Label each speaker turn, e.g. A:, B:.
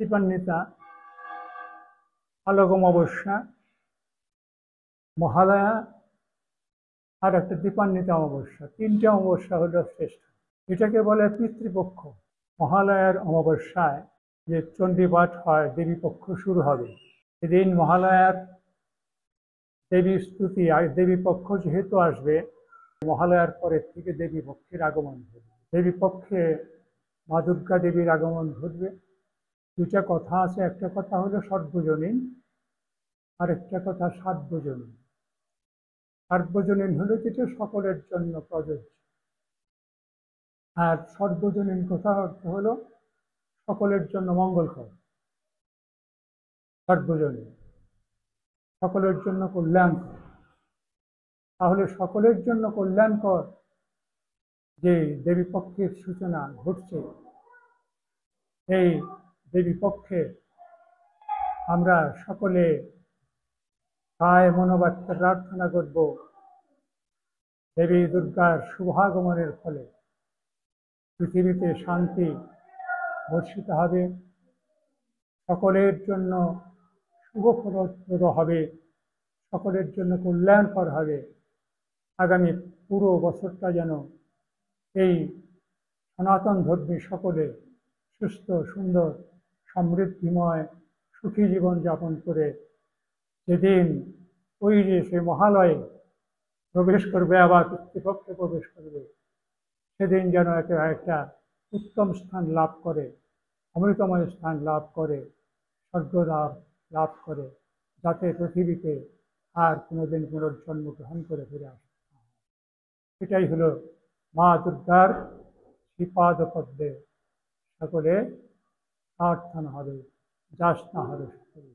A: দীপান্বিতা, আলোক অমাবস্যা, মহালয়া আর একটা দীপান্বিতা অমাবস্যা, তিনটে অমাবস্যা হলো শ্রেষ্ঠ। এটাকে বলে পিতৃপক্ষ। মহালয়ার অমাবস্যায় যে চণ্ডীপাঠ হয়, দেবীপক্ষ শুরু হবে। সেদিন মহালয়ার দেবী স্তুতি আর দেবীপক্ষ যেহেতু আসবে, মহালয়ার পরের থেকে দেবী পক্ষের আগমন ঘটবে। দেবী পক্ষে মা দুর্গা দেবীর আগমন ঘটবে। দুটা কথা আছে, একটা কথা হলো সর্বজনীন, আর একটা কথা সার্বজনীন। সার্বজনীন হলো যেটা সকলের জন্য প্রযোজ্য, আর সর্বজনীন কথা অর্থ হলো সকলের জন্য মঙ্গলকর। সর্বজনীন সকলের জন্য কল্যাণকর। তাহলে সকলের জন্য কল্যাণকর যে দেবীপক্ষের সূচনা ঘটছে, এই দেবীপক্ষে আমরা সকলে কায় মনোবাক্যে প্রার্থনা করব, দেবী দুর্গার শুভাগমনের ফলে পৃথিবীতে শান্তি বর্ষিত হবে, সকলের জন্য শুভপ্রদ হবে, সকলের জন্য কল্যাণকর হবে। আগামী পুরো বছরটা যেন এই সনাতন ধর্মী সকলে সুস্থ, সুন্দর, সমৃদ্ধিময়, সুখী জীবন যাপন করে যেদিন ওই যে সে মহালয়ে প্রবেশ করবে, আবার পিতৃপক্ষে প্রবেশ করবে, সেদিন যেন একটা উত্তম স্থান লাভ করে, অমৃতময় স্থান লাভ করে, স্বর্গলাভ লাভ করে, যাতে পৃথিবীতে আর কোনোদিন পুনর্জন্ম গ্রহণ করে ফিরে আসে। এটাই হলো মা দুর্গার শ্রীপাদ পদ্মে সকলে প্রার্থনা হবে, যাচনা হবে সকলে।